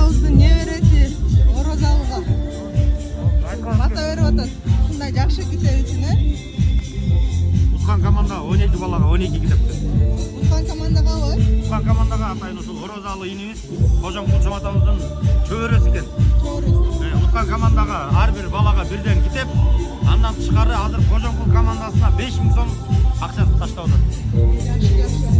атабыздын небереси Орозалыга мата берип атат. Ушундай жакшы китеп үчүн, Уткан команда 12 балага 12 китепти. Уткан командагабы? Уткан командага атайын ушул Орозалы инибиз Кожомкул Чоматабыздын чөбөрөсү экен. Уткан командага ар бир балага бирден китеп, андан тышкары азыр Кожомкул командасына 5000 сом акча таштап атат. Жакшы, жакшы.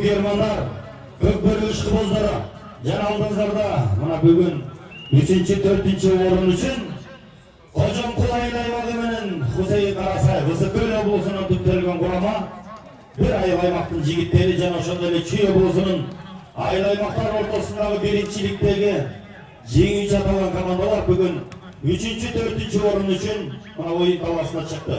Germanlar, Kökbörü Işkıbozları, Can Aldızlar'da buna bugün 3-4 orun üçün Kocomkul aylaymağımının Hüseyin Karasay, Hısıköl obulusunun tüptelgen kurama bir aylaymaqtın jigitleri Can Oşandeli Çiğ obulusunun aylaymaqtar ortasındağı birinciliktegi жеңүүчү аталган командалар бүгүн 3-4 орун үчүн мына оюн талашына чыкты.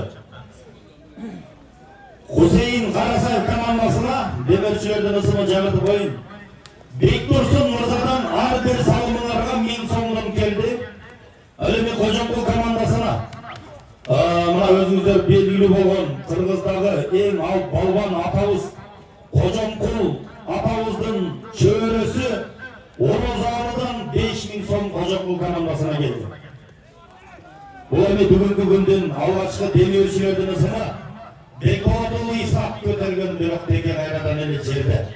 Hüseyin Karasay komandasına demирчилердин ысымы жагытып коюн. Бектурсун мырзадан ар бир салымыңарга 1000 сомдон келди. Ал эми Кожомкул командасына мына өзүңүздөр белгилүү болгон Кыргыздагы эң ал балбан атабыз Кожомкул атабыздын чөбөрөсү Орозалыдан 5000 сом Кожомкул командасына келди. Бул эми бүгүнкү күндүн алгачкы демирчилердин ысымы Бекболотулу Исак көтөргөн бирок теке кайрадан эле жерде.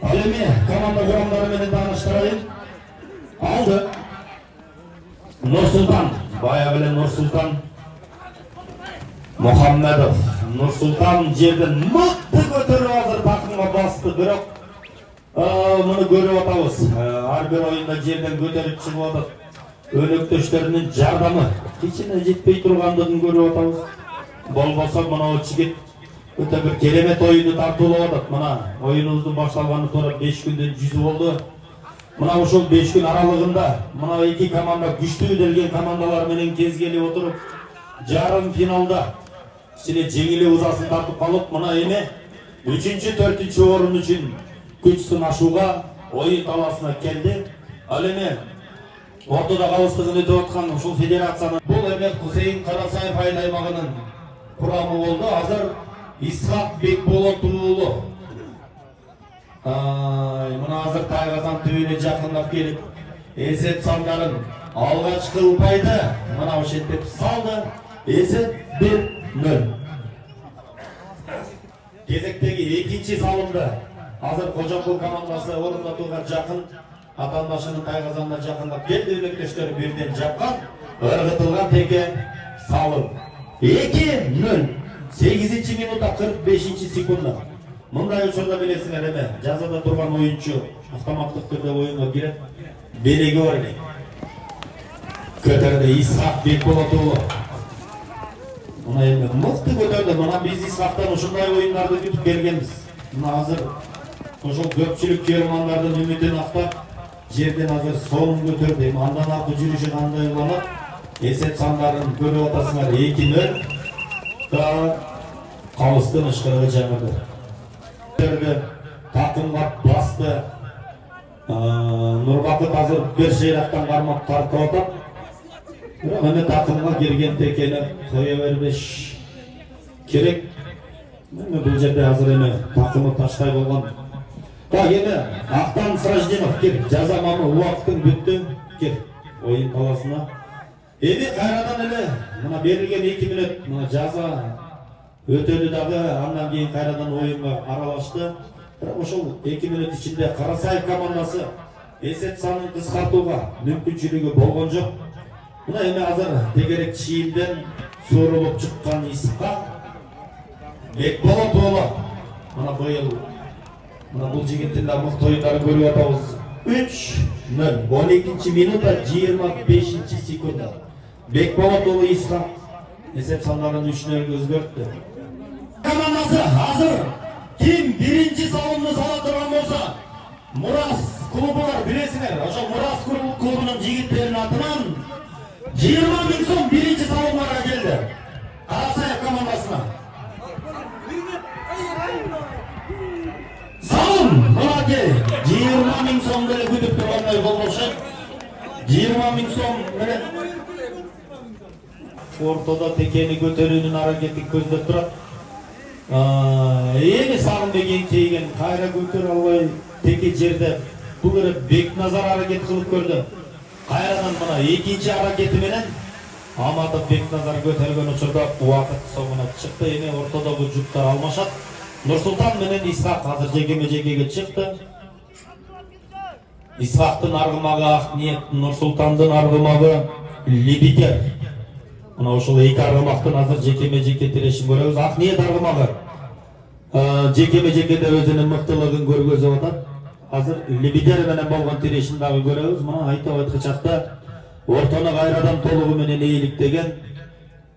Ал эми команда курамдары менен тааныштырайын. Алды Нурсултан, баягы эле Нурсултан Мухаммедов. Нурсултан жерден мыкты көтөрүп азыр такымга басты, бирок муну көрүп атабыз. Ар бир оюнда жерден көтөрүп чыгып атат. Өнөктөштөрүнүн жардамы кичине жетпей тургандыгын көрүп атабыз. Болбосо мына жигит өтө бир керемет оюнду тартуулап атат. Мына оюнубуздун башталганы туура 5 күндөн 100 болду. Мына ушул 5 күн аралыгында мына эки команда күчтүү делген командалар менен кезгелип отуруп, жарым финалда кичине жеңилүү узасын тартып калып, мына эми 3-4 орун үчүн күч сынашууга оюн таласына келди. Ал эми ортодо калыстыгын өтүп аткан ушул федерациянын бул эми Hüseyin Karasay айлаймагынын курамы болду. Азыр Исхак Бекболотулу. Мына азыр Тайгазан түбүнө жакындап келип, эсеп сандарын алгачкы упайды мына ошентип салды. Эсеп 1-0. Кезектеги экинчи салымды азыр Кожомкул командасы орундатууга жакын, атаандашынын Тайгазанына жакындап келди. Өнөктөштөрү бирден жапкан, ыргытылган теке салым. 2-0. 8-минутта 45-секундда. Мындай учурда билесиңер эме, жазада турган оюнчу автоматтык түрдө оюнга кирет. Белеги бар экен. Көтөрдү Исхак Бекболотулу. Мына эми мыкты көтөрдү. Мына биз Исхактан ушундай оюндарды күтүп келгенбиз. Мына азыр ошол көпчүлүк кермандардын үмүтүн актап, жерден азыр сонун көтөрдү. Андан аркы жүрүшү кандай уланат? Эсеп сандарын көрүп атасыңар. 2-0. Калыстын ышкырыгы жаңырды. Такымга басты. Нурбакыт азыр бир шейрактан кармап тартып атат. Бирок эми такымга келген текени кое бербеш керек. Эми бул жерде азыр эми такымы таштай болгон. Эми Актан Сраждинов кел, жазамамы убакытың бүттү. Кел. қаласына. Эми кайрадан эле мына берилген 2 мүнөт мына жаза өтөдү дагы, андан кийин кайрадан оюнга аралашты. Бирок ошол 2 мүнөт ичинде Карасаев командасы эсеп санын кыскартууга мүмкүнчүлүгү болгон жок. Мына эми азыр тегерек чийимден суурулуп чыккан Исхак Бекболот уулу мына быйыл мына бул жигиттин да мыкты оюндарын көрүп атабыз. 3-0 12 минутта 25 секундда Бекболот уулу Исхак эсеп сандарын 3-0 өзгөрттү. Командасы азыр ким биринчи салымды сала турган болсо, Мурас клубу бар, билесиңер. Ошо Мурас клубунун жигиттеринин атынан 20 000 сом биринчи салымдарга келди. Карасаев командасына. Салым мынакей 20 000 сом деле күтүп тургандай болмошот. 20 000 сом менен ортодо текени көтөрүүнүн аракети көздөп турат. Эми Сагынбек эңкейген кайра көтөрө албай теке жерде бул эре Бекназар аракет кылып көрдү. Кайрадан мына экинчи аракети менен Аматов Бекназар көтөргөн учурда убакыт соңуна чыкты. Эми ортодогу жуптар алмашат. Нурсултан менен Исхак азыр жекеме-жекеге чыкты. Исхактын аргымагы Акниет, Нурсултандын аргымагы Лебитер. Мына ошол эки аргымактын азыр жекеме-жеке тирешин көрөбүз. Акниет аргымагы жекеме-жекеде өзүнүн мыктылыгын көргөзүп атат. Азыр Лебитер менен болгон тирешин дагы көрөбүз. Мына айтып айткычакта ортону кайрадан толугу менен ээликтеген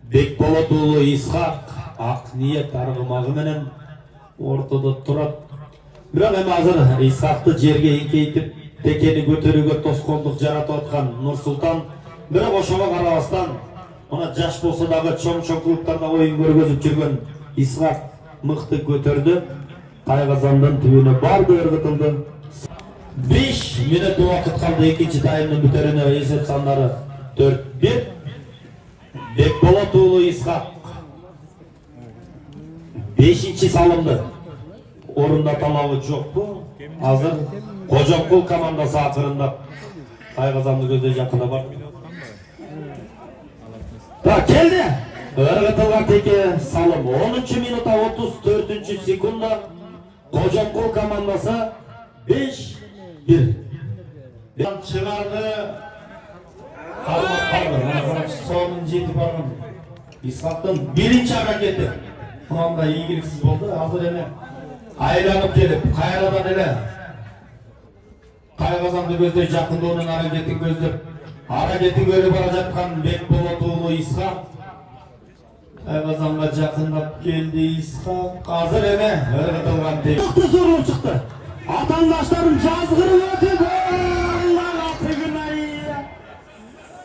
Бекболот уулу Исхак Акниет аргымагы менен ортодо турат. Бирок эми азыр Исхакты жерге эңкейтип текени көтөрүүгө тоскоолдук жаратып аткан Нурсултан, бирок ошого карабастан мына жаш болсо дагы чоң клубтарда оюн көргөзүп жүргөн Исхак мыкты көтөрдү. Тайгазандын түбүнө барды ыргытылды. 5 мүнөт убакыт калды экинчи таймдын бүтөрүнө. Эсеп сандары 4-1. Бекболот уулу Исхак 5-чи салымды орундата алабы жокпу? Азыр Кожомкул командасы акырындап Тайгазанды көздөй жакында бар. Так, келди. Ыргытылган теке салым 10 минутта 34 секундда Кожомкул командасы 5-1. Чыгарды. Калмак сонун жетип барган Исхактын биринчи аракети мында ийгиликсиз болду. Азыр эми айланып келип кайрадан эле Тайгазанды көздөй жакындоонун аракетин көрүп бара жаткан Бекболот уулу Исхак Тайгазанга жакындап келди. Исхак азыр эми ыргытылган теке мыкты сурулуп чыкты. Атаандаштарым жазгырып өтүп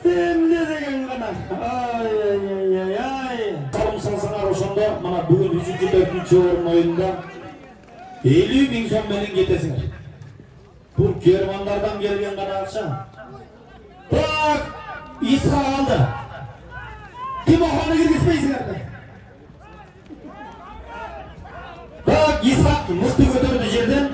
эмне деген гана салым салсаңар ошондо мына бүгүн 3-4 орун оюнда 50 000 сом менен кетесиңер. Бул Германдардан келген гана акча. Так, Исхак алды. Тимоханы киргизбейсиңер. Так, Исхак мыкты көтөрдү жерден.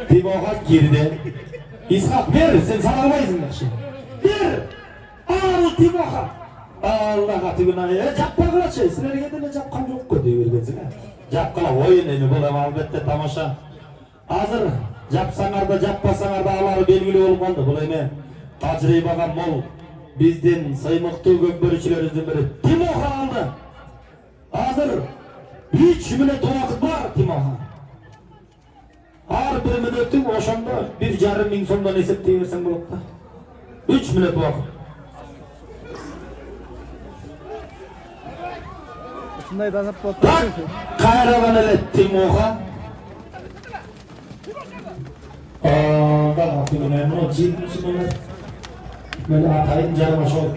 Тимоха кирди. Исхак бер, сен сана албайсың. Бер. Ал Тимоха. Аллага түгүн жаппагылачы. Силерге деле жапкан жокко дей бергенсиң. Жапкыла оюн эми бул эми албетте тамаша. Азыр жапсаңар да жаппасаңар да алары белгилүү болуп калды. Бул эми тажрыйбага мол биздин сыймыктуу көкбөрүчүлөрүбүздүн бири Тимоха алды. Азыр 3 мүнөт убакыт бар Тимоха. Ар бир мүнөттүн ошондо 1,5 миң сомдон эсептей берсең болот да. 3 мүнөт убакыт. Ушундай дагы болот. Кайрадан эле Тимоха. Да, тимоха, жетинчи номер. Мен атайын жарым ошол.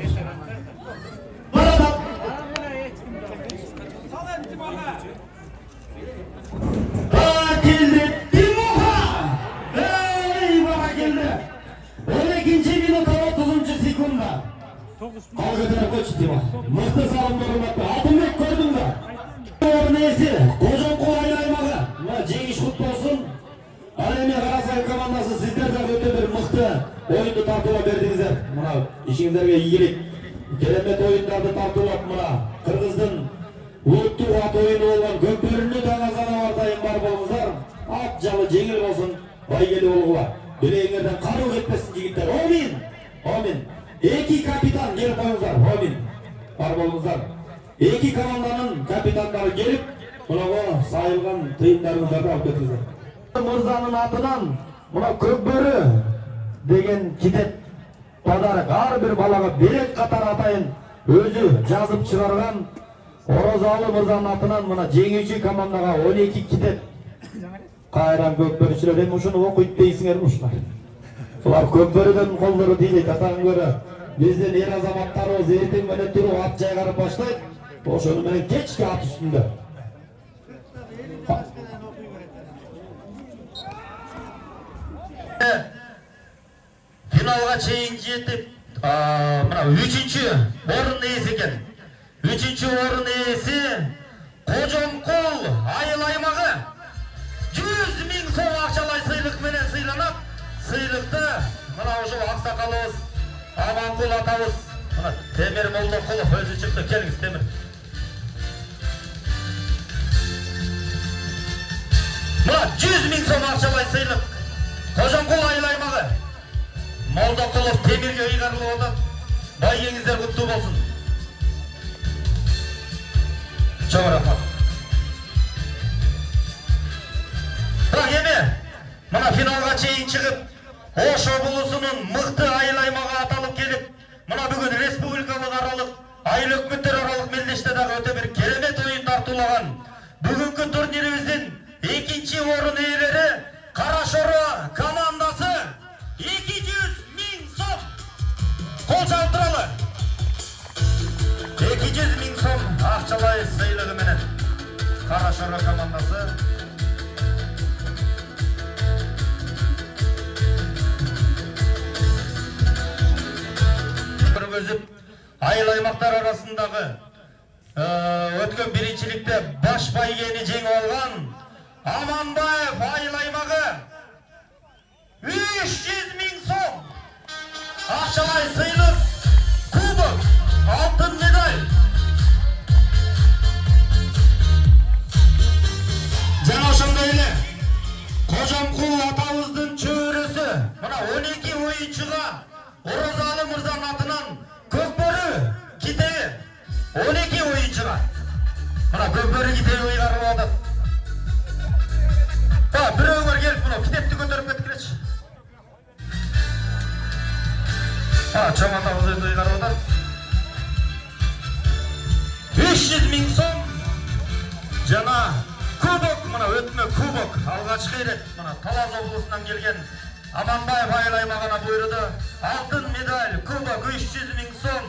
Келди Тимоха. Эй, бара келди. 12 минутта 30 секундда. Кал көтөрүп койчу Тимоха. Мыкты салымды урматтап. Алтынбек көрдүң да. Орун ээси Кожомкул айлаймагы. Мына жеңиш куту болсун. командасы сіздер де өте бір мықты ойынды тартуға бердіңіздер. Мына ішіңіздерге игілік. Керемет ойындарды тартулап мына Қырғыздың ұлттық ат ойыны болған Көкбөріні Даңазана артайын бар болыңыздар. Ат жалы жеңіл болсын, байгелі болғыла. Білегіңерден қару кетпесін жігіттер. Омин! Омин! Екі капитан келіп қойыңыздар. Омин! Бар болыңыздар. Екі команданың капитандары келіп, мұнаға сайылған тыйымдарыңыздарды алып кетіңіздер. Мырзаның атынан мұна Көкбөрі деген кетет подарок әрбір балаға берек қатар атайын өзі жазып шығарған Орозалы мырзаның атынан мұна жеңуші командаға 12 кетет қайран Көкбөрішілер. Енді ұшыны оқиды дейсіңер ұшылар. Солар Көкбөріден қолдары дейлейді. Атағын көрі бізден ер азаматтарымыз ертең мені тұру ат жайғарып баштайды. Ошоны менен кечке ат үстінде. Финалға чейін жетіп, мына 3-ші орын иесі екен. 3-ші орын иесі Қожоңқұл айыл аймағы 100.000 сом ақшалай сыйлық менен сыйланат. Сыйлықты мына ұжы ақсақалымыз Аманқұл атамыз, мына Темір Молдоқұлов өзі шықты. Келіңіз, Темір. Мына 100.000 сом ақшалай сыйлық Қожоңқұл айыл аймағы Молдоқұлов Темірге ұйғарылып отыр. Байгеңіздер құтты болсын. Чоң рахмат. Бірақ еме, мына финалға чейін шығып, Ош облысының мықты айыл аймағы аталып келіп, мына бүгін республикалық аралық, айыл өкметтер аралық мелдештедағы өте бір керемет ойын тартулаған. Бүгінгі турниріміздің 2-ші орын иелері Қарашора командасы 200.000 сом қол жалтыралы. 200.000 сом ақшалай сыйлығы менен Қарашора командасы өзіп айыл аймақтар арасындағы өткен біріншілікте баш байгені жеңіп алған Аманбаев айыл аймағы 300.000 сом ақшалай сыйлық, кубок, алтын медаль. Жаңа ошондой эле Кожоңкул атабыздын чөбөрөсү мына 12 оюнчуга Орозалы мырзанын атынан Көкбөрү китеби 12 оюнчуга мына Көкбөрү китеби ыйгарылып атат. Бирөөңөр келип мына китепти көтөрүп кеткилечи. Чоң атабыз өзү ыйгарып атат. 500.000 сом жана кубок, мына өтмө кубок. Алгачкы ирет мына Талас облусунан келген Аманбаев айыл аймагына буйруду. Алтын медаль, кубок 300.000 сом.